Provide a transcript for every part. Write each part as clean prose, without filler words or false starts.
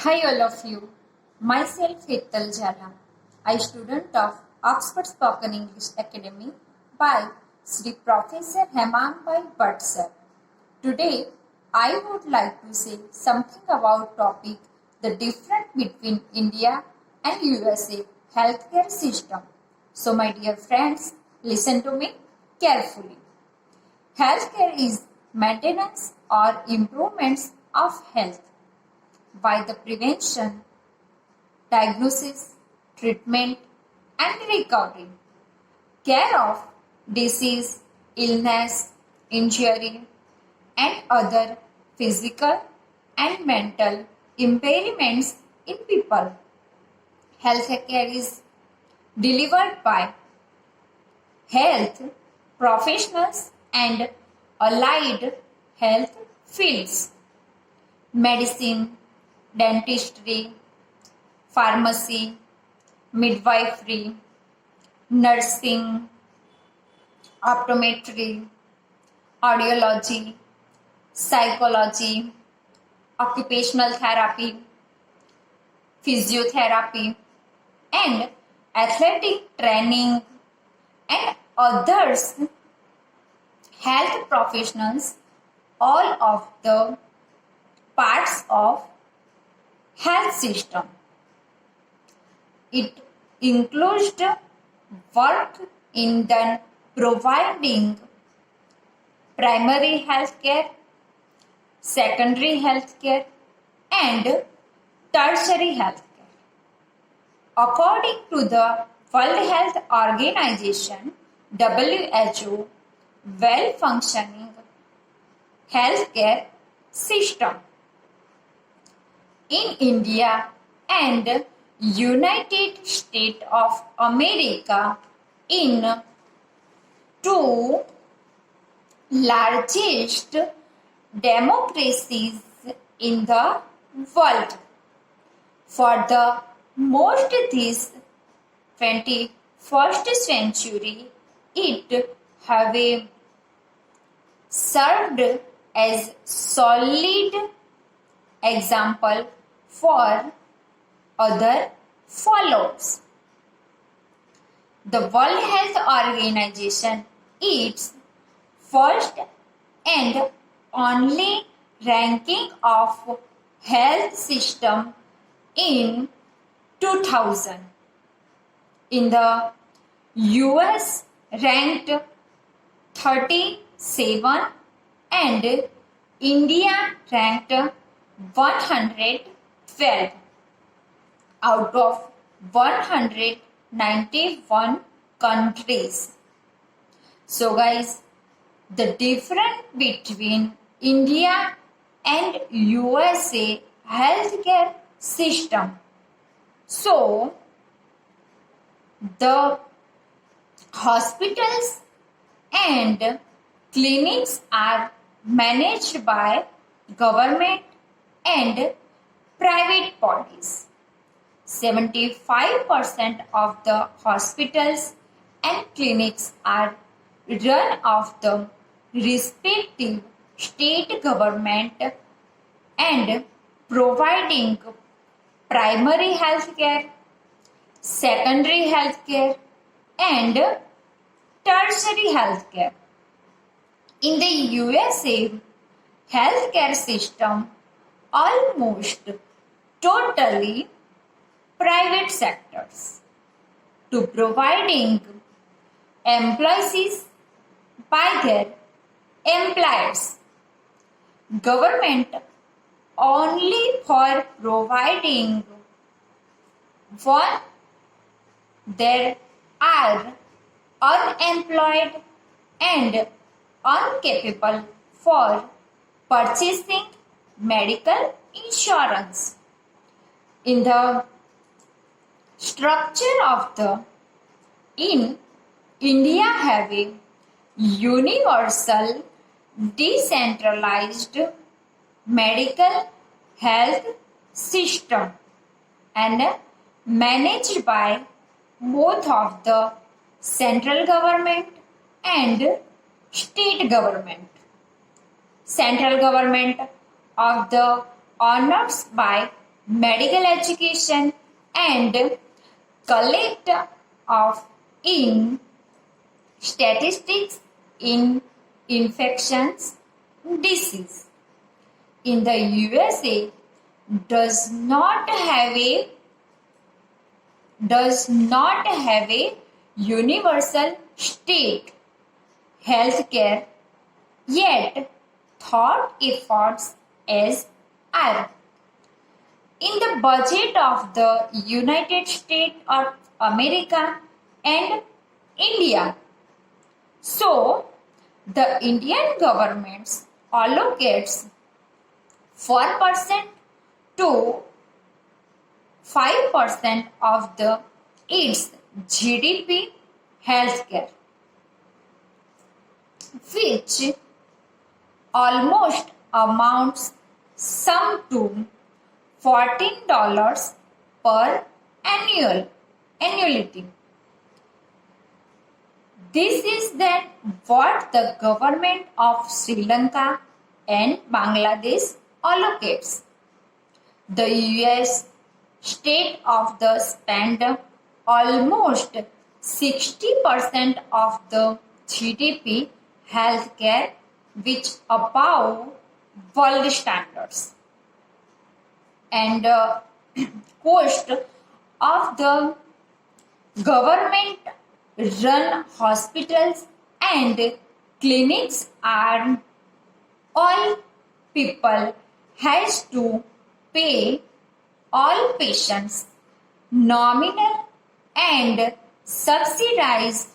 Hi all of you. Myself Hetal Jala, I student of Oxford Spoken English Academy by Sri Professor Hemambai Bhatt sir. Today I would like to say something about topic the difference between India and USA healthcare system. So my dear friends, listen to me carefully. Healthcare is maintenance or improvements of health by the prevention, diagnosis, treatment, and recovery. Care of disease, illness, injury, and other physical and mental impairments in people. Healthcare is delivered by health professionals and allied health fields, medicine, dentistry, pharmacy, midwifery, nursing, optometry, audiology, psychology, occupational therapy, physiotherapy, and athletic training and others health professionals, all of the parts of health system. It includes work in the providing primary health care, secondary health care, and tertiary health care. According to the World Health Organization (WHO), well-functioning healthcare system in India and United States of America in two largest democracies in the world. For the most this 21st century, it have served as solid example for other follows. The World Health Organization its first and only ranking of health system in 2000. In the US ranked 37 and India ranked 112 out of 191 countries. So guys, the difference between India and USA healthcare system. So the hospitals and clinics are managed by government and private bodies. 75% of the hospitals and clinics are run of the respective state government and providing primary health care, secondary health care, and tertiary health care. In the USA, healthcare system almost totally private sectors to providing employees by their employers. Government only for providing one there are unemployed and incapable for purchasing medical insurance. In the structure of the in India have a universal decentralized medical health system and managed by both of the central government and state government. Central government of the honors by medical education and collect of in statistics in infections disease. In the USA does not have a universal state healthcare, yet thought efforts as are. In the budget of the United States of America and India, so the Indian government allocates 4% to 5% of its GDP healthcare, which almost amounts sum to $14 per annuity. This is then what the government of Sri Lanka and Bangladesh allocates. The US state of the spend almost 60% of the GDP healthcare, which above world standards, and cost of the government run hospitals and clinics are all people has to pay all patients nominal and subsidized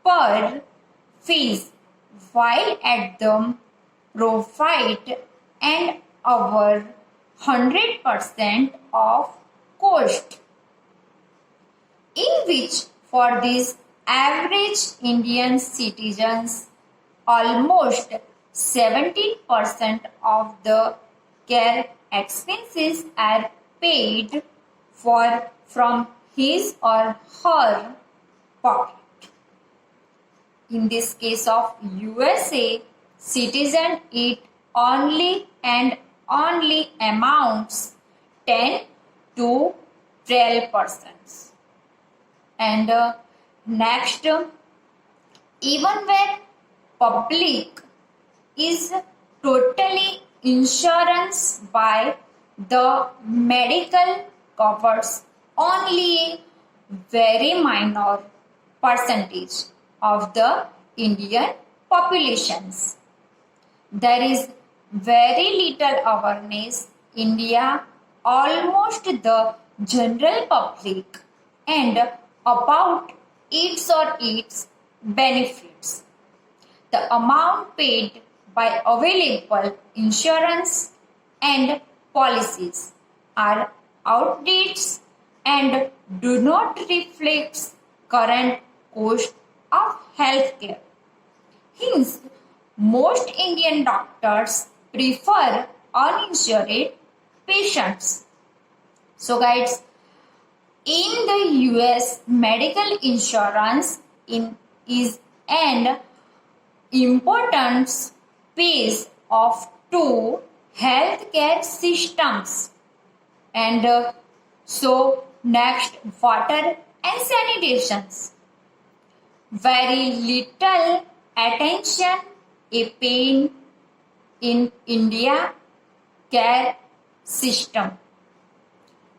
per fees, while at the provide and over 100% of cost, in which for these average Indian citizens almost 70% of the care expenses are paid for from his or her pocket. In this case of USA, citizen it only and only amounts 10 to 12%. And next, even when public is totally insurance by the medical covers only a very minor percentage of the Indian populations. There is very little awareness in India, almost the general public, and about its benefits. The amount paid by available insurance and policies are outdated and do not reflect current cost of healthcare. Hence, most Indian doctors prefer uninsured patients. So guys, in the US, medical insurance is an important piece of two healthcare systems. And so next, water and sanitations. Very little attention is paid in India care system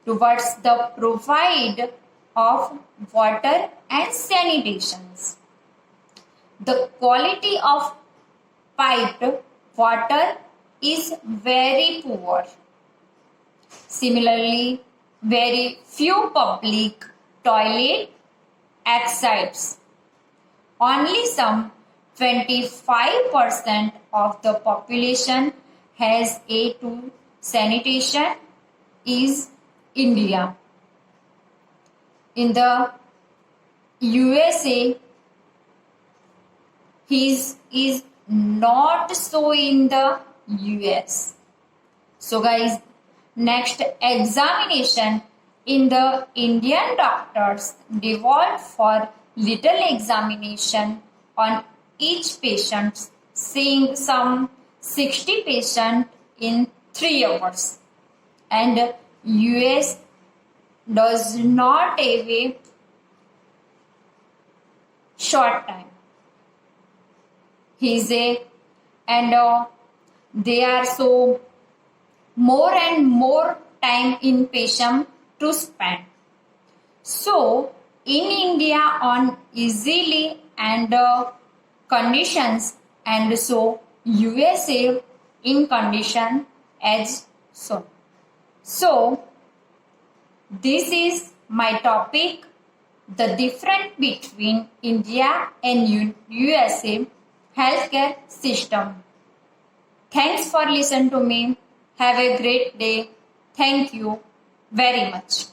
towards the provide of water and sanitations. The quality of piped water is very poor. Similarly, very few public toilet exists. Only some 25% of the population has A2 sanitation is India. In the USA, his is not so in the US. So guys, next examination in the Indian doctors devote for little examination on each patient, seeing some 60 patients in 3 hours, and US does not have a short time. He say, and they are so more and more time in patient to spend. So in India on easily and conditions, and so USA in condition as so. So this is my topic, the difference between India and USA healthcare system. Thanks for listening to me. Have a great day. Thank you very much.